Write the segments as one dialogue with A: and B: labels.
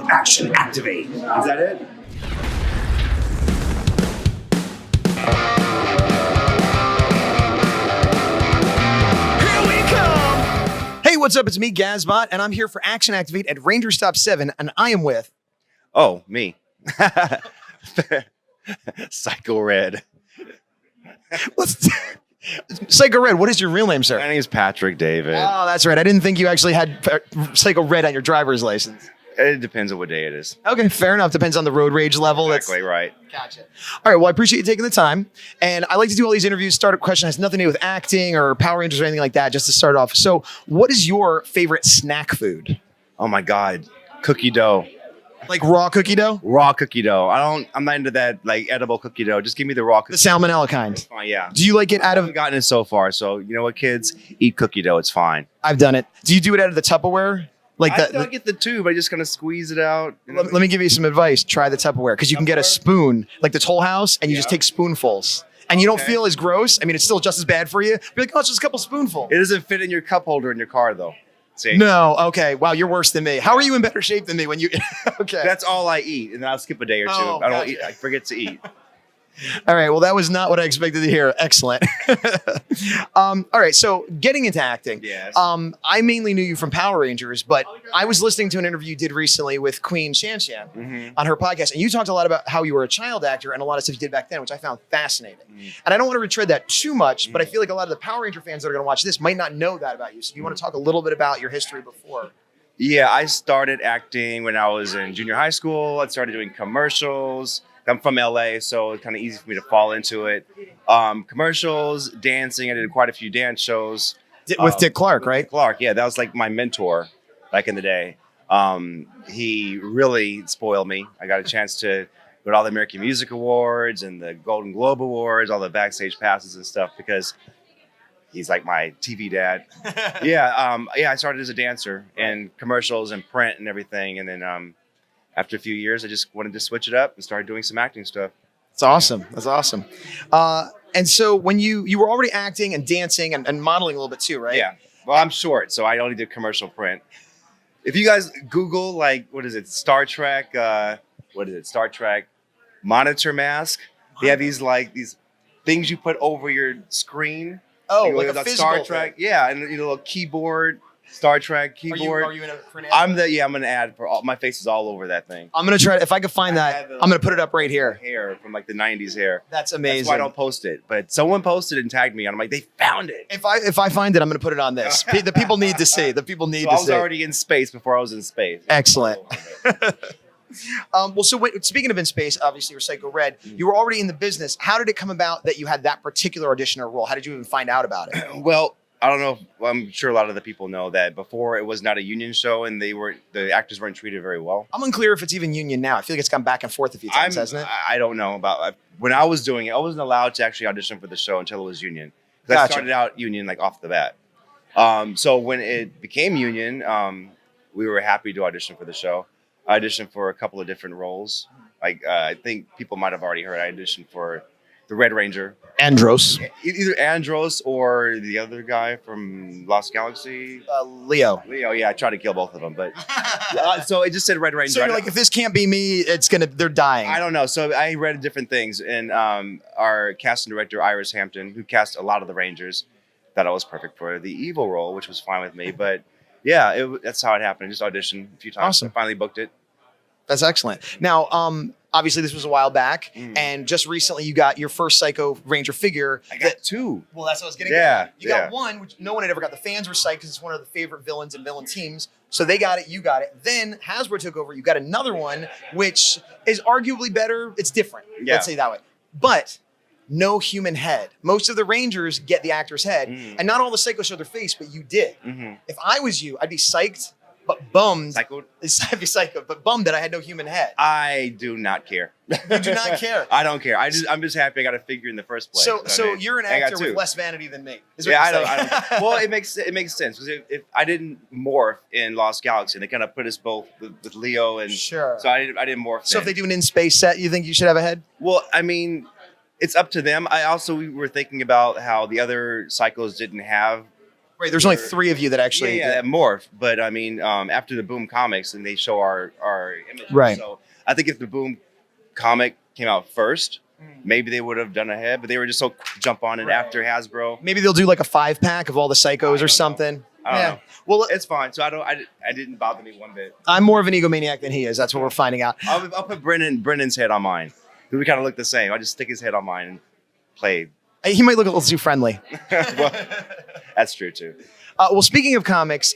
A: Action Activate. Is that it?
B: Hey, what's up? It's me, Gazbot, and I'm here for Action Activate at Rangerstop 7, and I am with...
A: Oh, me. Psycho Red.
B: Psycho Red, what is your real name, sir?
A: My name is Patrick David.
B: Oh, that's right. I didn't think you actually had Psycho Red on your driver's license.
A: It depends on what day it is.
B: Okay, fair enough. Depends on the road rage level.
A: Exactly right.
B: Gotcha. All right, well, I appreciate you taking the time. And I like to do all these interviews. Startup question has nothing to do with acting or Power Rangers or anything like that, just to start off. So what is your favorite snack food?
A: Oh my God. Cookie dough.
B: Like raw cookie dough?
A: Raw cookie dough. I'm not into that like edible cookie dough. Just give me the raw cookie.
B: The salmonella kind.
A: It's fine, yeah.
B: Do you like it out
A: I
B: of...
A: haven't gotten it so far. So you know what, kids? Eat cookie dough. It's fine.
B: I've done it. Do you do it out of the Tupperware? Like
A: I don't get the tube. I just kind of squeeze it out.
B: Let me give you some advice. Try the Tupperware because you can get a spoon, like the Toll House, and you just take spoonfuls. And you don't feel as gross. I mean, it's still just as bad for you. You're like, oh, it's just a couple spoonfuls.
A: It doesn't fit in your cup holder in your car, though. See?
B: No. Okay. Wow, you're worse than me. How are you in better shape than me when you... Okay.
A: That's all I eat, and then I'll skip a day or two.
B: Oh,
A: I don't
B: gotcha.
A: eat. I forget to eat.
B: All right. Well, that was not what I expected to hear. Excellent. All right. So getting into acting.
A: Yes.
B: I mainly knew you from Power Rangers, but I was listening to an interview you did recently with Queen Shan Shan on her podcast, and you talked a lot about how you were a child actor and a lot of stuff you did back then, which I found fascinating. And I don't want to retread that too much, but I feel like a lot of the Power Ranger fans that are going to watch this might not know that about you. So you want to talk a little bit about your history before?
A: Yeah, I started acting when I was in junior high school. I started doing commercials. I'm from LA, so it's kind of easy for me to fall into it. Commercials, dancing. I did quite a few dance shows.
B: With Dick Clark, right?
A: Clark, yeah, that was like my mentor back in the day. He really spoiled me. I got a chance to go to all the American Music Awards and the Golden Globe Awards, all the backstage passes and stuff, because he's like my TV dad. I started as a dancer in commercials and print and everything, and then after a few years, I just wanted to switch it up and started doing some acting stuff.
B: That's awesome. That's awesome. And so when you were already acting and dancing and modeling a little bit too, right?
A: Yeah. Well, I'm short, so I only did commercial print. If you guys Google, like, what is it? Star Trek. Star Trek monitor mask. They have these things you put over your screen.
B: Oh,
A: like
B: a physical
A: Star Trek.
B: thing.
A: Yeah, and a little keyboard. Star Trek keyboard.
B: Are you in a print ad?
A: I'm an ad for all. My face is all over that thing.
B: I'm gonna try to, if I could find that, I'm gonna put it up right here.
A: Hair from like the 90s hair.
B: That's amazing.
A: That's why I don't post it. But someone posted and tagged me, and I'm like, they found it.
B: If I find it, I'm gonna put it on this. The people need to see. The people need to see.
A: I was already in space before I was in space.
B: Excellent. Speaking of in space, obviously you're Psycho Red. You were already in the business. How did it come about that you had that particular audition or role? How did you even find out about it?
A: Well, I don't know. I'm sure a lot of the people know that before it was not a union show, and the actors weren't treated very well.
B: I'm unclear if it's even union now. I feel like it's gone back and forth a few times, hasn't it?
A: I don't know about when I was doing it. I wasn't allowed to actually audition for the show until it was union.
B: Gotcha.
A: I started out union like off the bat. So when it became union, we were happy to audition for the show. I auditioned for a couple of different roles. Like I think people might have already heard. I auditioned for the Red Ranger.
B: Andros.
A: Either Andros or the other guy from Lost Galaxy.
B: Leo.
A: Leo, yeah, I tried to kill both of them, but so it just said Red Ranger.
B: So you're like, if this can't be me, they're dying.
A: I don't know. So I read different things, and our casting director Iris Hampton, who cast a lot of the Rangers, thought I was perfect for the evil role, which was fine with me. But yeah, that's how it happened. I just auditioned a few times.
B: Awesome.
A: And finally booked it.
B: That's excellent. Now, obviously, this was a while back, and just recently you got your first Psycho Ranger figure.
A: I got two.
B: Well, that's what I was getting
A: Yeah,
B: at. You got one, which no one had ever got. The fans were psyched because it's one of the favorite villains and villain teams. So they got it, you got it. Then Hasbro took over. You got another one, which is arguably better. It's different.
A: Yeah.
B: Let's say it that way. But no human head. Most of the Rangers get the actor's head, and not all the Psychos show their face, but you did. If I was you, I'd be psyched, but bummed.
A: Psychoed?
B: I'd be psyched, but bummed that I had no human head.
A: I do not care.
B: You do not care.
A: I don't care. I'm just happy I got a figure in the first place.
B: So you're an actor with less vanity than me.
A: Yeah, I don't. Well, it makes sense because if I didn't morph in Lost Galaxy, they kind of put us both with Leo and
B: sure.
A: So I didn't morph.
B: So if they do an in space set, you think you should have a head?
A: Well, I mean, it's up to them. We were thinking about how the other Psychos didn't have
B: Right. There's only 3 of you that actually.
A: Yeah, that morph. But I mean, after the Boom comics, and they show our images.
B: Right.
A: So I think if the Boom comic came out first, maybe they would have done ahead. But they were just so quick to jump on it after Hasbro.
B: Maybe they'll do like a 5-pack of all the Psychos or something.
A: I don't know.
B: Well,
A: It's fine. So I didn't bother me one bit.
B: I'm more of an egomaniac than he is. That's what we're finding out.
A: I'll put Brennan's head on mine. We kind of look the same. I just stick his head on mine and play.
B: He might look a little too friendly.
A: Well, that's true too.
B: Well, speaking of comics,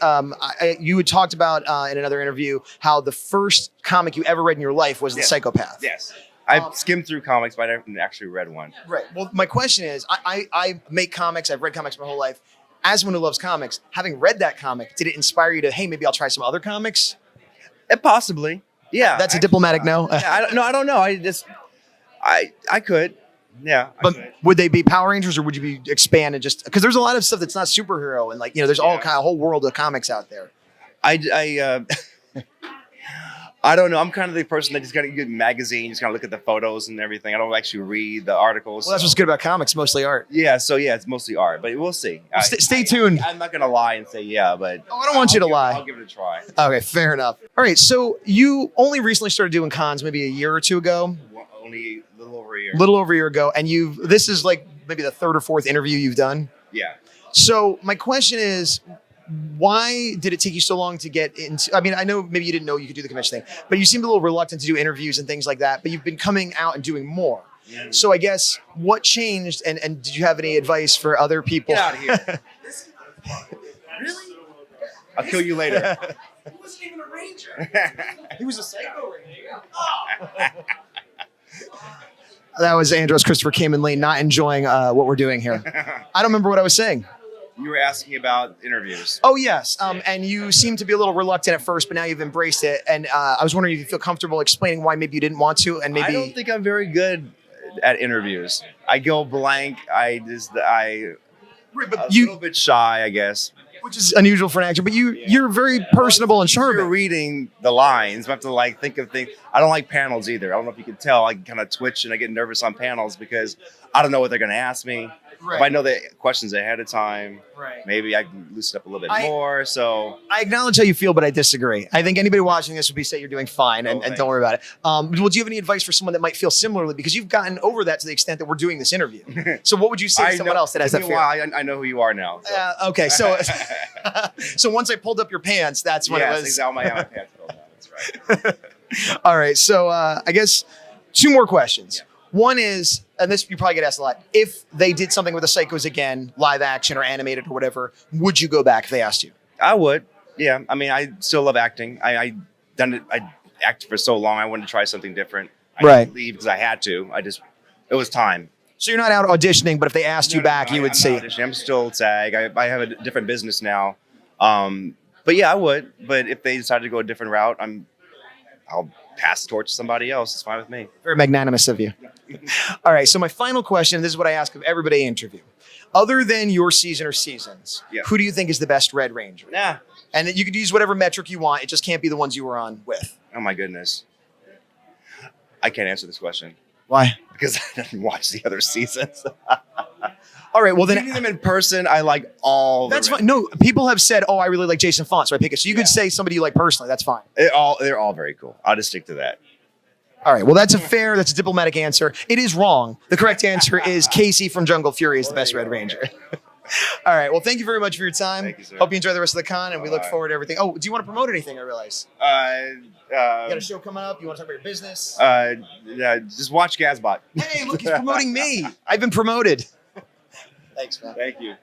B: you had talked about in another interview how the first comic you ever read in your life was The Psychopath.
A: Yes. I've skimmed through comics, but I haven't actually read one.
B: Right. Well, my question is, I make comics. I've read comics my whole life. As someone who loves comics, having read that comic, did it inspire you to, hey, maybe I'll try some other comics?
A: Possibly. Yeah.
B: That's a diplomatic no.
A: I don't know. I could. Yeah.
B: But would they be Power Rangers, or would you be expand and just because there's a lot of stuff that's not superhero and like there's all kind of whole world of comics out there.
A: I don't know. I'm kind of the person that just got a good magazine, just kind of look at the photos and everything. I don't actually read the articles.
B: Well, that's what's good about comics, mostly art.
A: Yeah, so it's mostly art, but we'll see.
B: Well, stay tuned.
A: I'm not gonna lie and say but
B: I don't want you to lie.
A: I'll give it a try.
B: Okay, fair enough. All right, so you only recently started doing cons, maybe a year or two ago.
A: Only a little over a year.
B: Little over a year ago, and this is like maybe the 3rd or 4th interview you've done.
A: Yeah.
B: So my question is, why did it take you so long to get into? I mean, I know maybe you didn't know you could do the convention thing, but you seemed a little reluctant to do interviews and things like that. But you've been coming out and doing more. Yeah. So I guess what changed, and did you have any advice for other people?
A: Get out of here. Really? I'll kill you later.
B: He wasn't even a ranger. He was a psycho ranger. Oh. That was Andros Christopher Kamen Lee not enjoying what we're doing here. I don't remember what I was saying.
A: You were asking about interviews.
B: Oh, yes. And you seemed to be a little reluctant at first, but now you've embraced it. And I was wondering if you feel comfortable explaining why maybe you didn't want to. And maybe
A: I don't think I'm very good at interviews. I go blank. A little bit shy, I guess.
B: Which is unusual for an actor, but you're very personable and charming.
A: You're reading the lines. I have to think of things. I don't like panels either. I don't know if you can tell. I kind of twitch and I get nervous on panels because I don't know what they're going to ask me. Right. If I know the questions ahead of time, maybe I can loosen up a little bit more. So
B: I acknowledge how you feel, but I disagree. I think anybody watching this would say you're doing fine, and don't worry about it. Well, do you have any advice for someone that might feel similarly? Because you've gotten over that to the extent that we're doing this interview. So what would you say to someone else that has that fear?
A: I know who you are now. So.
B: Okay, so so once I pulled up your pants, that's when it was.
A: Exactly. My pants pulled down. That's right.
B: All right, so I guess 2 more questions. Yeah. One is, and this you probably get asked a lot, if they did something with the Psychos again, live action or animated or whatever, would you go back if they asked you?
A: I would. Yeah. I mean, I still love acting. I acted for so long. I wanted to try something different. I didn't leave because I had to. It was time.
B: So you're not out auditioning, but if they asked you back, you would see.
A: I'm still SAG. I have a different business now. But yeah, I would. But if they decided to go a different route, I'll pass the torch to somebody else. It's fine with me.
B: Very magnanimous of you. All right. So my final question, this is what I ask of everybody I interview. Other than your season or seasons, who do you think is the best Red Ranger?
A: Yeah.
B: And you could use whatever metric you want. It just can't be the ones you were on with.
A: Oh, my goodness. I can't answer this question.
B: Why?
A: Because I didn't watch the other seasons.
B: All right, well then,
A: meeting them in person, I like all.
B: That's fine. No, people have said, "Oh, I really like Jason Font," so I pick it. So you could say somebody you like personally. That's fine.
A: They're all very cool. I'll just stick to that.
B: All right. Well, that's a diplomatic answer. It is wrong. The correct answer is Casey from Jungle Fury is the best Red Ranger. All right. Well, thank you very much for your time.
A: Thank you, sir.
B: Hope you enjoy the rest of the con, and we look forward to everything. Oh, do you want to promote anything? I realize. You got a show coming up. You want to talk about your business?
A: Just watch Gazbot.
B: Hey, look, he's promoting me. I've been promoted. Thanks, man.
A: Thank you.